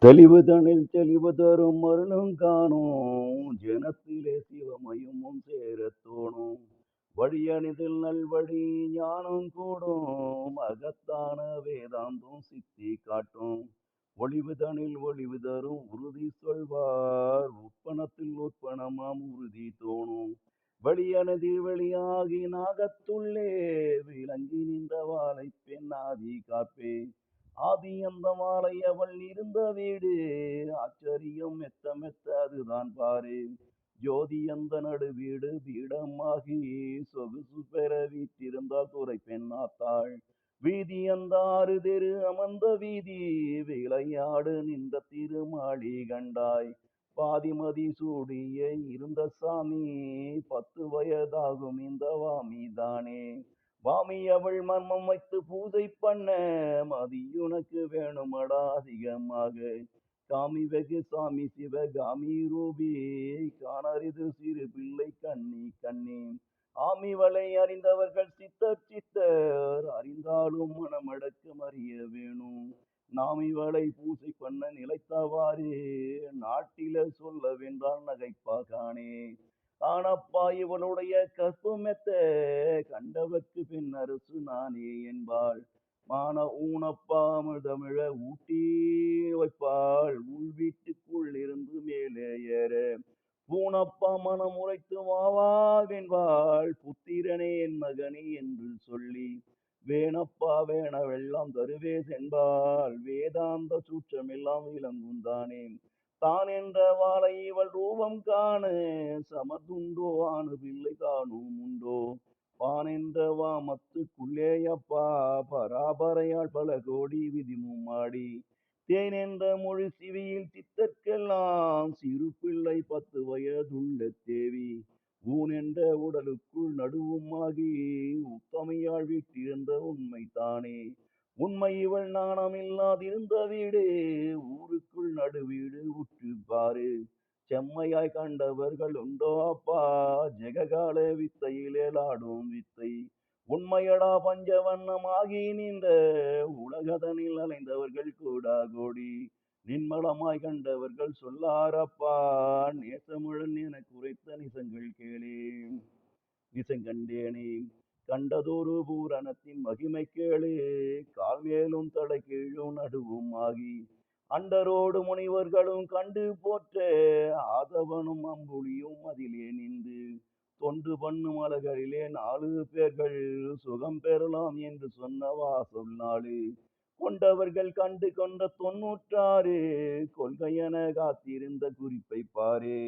தெளிவுதனில் தெளிவு தரும் அருளும் காணோம். ஜனத்திலே சிவமயமும் சேரத் தோணும். வழியணிதில் நல்வழி ஞானம் கூடும். அகத்தான வேதாந்தம் சித்தி காட்டும். ஒளிவுதனில் ஒளிவு தரும் உறுதி சொல்வார். உட்பணத்தில் உட்பணமாம் உறுதி தோணும். வெளியனதில் வெளியாகி நாகத்துள்ளே விளங்கி நின்ற வாழை பெண் ஆதி காப்பேன். ஆதி அந்த மாலை அவள் இருந்த வீடு. ஆச்சரியம் மெத்த மெத்த அதுதான் பாரு. ஜோதி அந்த நடு வீடு பீடமாகி சொகுசு பெற வீற்றிருந்தால் துறை பெண்ணாத்தாள். வீதி அந்த ஆறு தெரு அமர்ந்த வீதி. விளையாடு நின்ற திருமாளி கண்டாய். பாதிமதி சூடிய இருந்த சாமி. 10 வயதாகும் இந்த வாமிதானே. வாமி அவள் மர்மம் வைத்து பூஜை பண்ண. மதியுனக்கு வேணுமடா அதிகமாக. காமி வெகு சாமி சிவகாமி ரூபி. காணறிது சிறு பிள்ளை கண்ணி கண்ணி. ஆமிவளை அறிந்தவர்கள் சித்தர் சித்தர். அறிந்தாலும் மனமடக்கம் அறிய வேணும். நாம் இவளை பூஜை பண்ண நிலைத்தவாறு. நாட்டில சொல்ல வென்றால் நகைப்பாகானே. ஆனப்பா இவளுடைய கற்பு மெத்த. கண்டவர்க்கு பின் அரசு நானே என்பாள். மான ஊனப்பா அமிழ்தமிழ ஊட்டி வைப்பாள். உள் வீட்டுக்குள் இருந்து மேலே ஏற பூனப்பா மனம் உரைத்து வாவாவென்பாள். புத்திரனே என் மகனே என்று சொல்லி வேணப்பா வேணவெல்லாம் தருவே சென்பாள். வேதாந்த சூற்றமெல்லாம் விளங்குந்தானே. தான் என்ற வாழை இவள் ரூபம் காண. சமதுண்டோ ஆணு பிள்ளை தானும் உண்டோ. வானென்ற வாமத்துக்குள்ளேயப்பா பராபரையால் பல கோடி விதிமும் ஆடி. தேன் என்ற மொழி சிவியில் சித்தற்கெல்லாம் சிறு பிள்ளை 10 வயதுள்ள தேவி. ஊன் என்ற உடலுக்குள் நடுவும் ஆகி உத்தமையாள் வீட்டிருந்த உண்மை தானே. உண்மை இவள் நாணமில்லாதிருந்த வீடு. ஊருக்குள் நடுவீடு உற்று பாரு. செம்மையாய் கண்டவர்கள் உண்டோ அப்பா. ஜெககால வித்தையிலாடும் வித்தை. உண்மையடா பஞ்சவண்ணமாகி நின்ற. உலகதனில் அலைந்தவர்கள் கூடா கோடி. நின்மலமாய் கண்டவர்கள் சொல்லாரப்பா. நேசமுழன் என குறைத்த நிசங்கள் கேளே. நிசங்கண்டேனே கண்டதொரு பூரணத்தின் மகிமை கேளு. கால் மேலும் தலை கீழும் நடுவும் ஆகி. அண்டரோடு முனிவர்களும் கண்டு போற்ற. ஆதவனும் அம்புலியும் அதிலே நின்று. தொண்டு பண்ணும் அலகளிலே 4 பேர்கள் சுகம் பெறலாம் என்று சொன்னவா சொன்னாளு. கொண்டவர்கள் கண்டு கொண்ட 96 கொள்கையென காத்திருந்த குறிப்பை பாரே.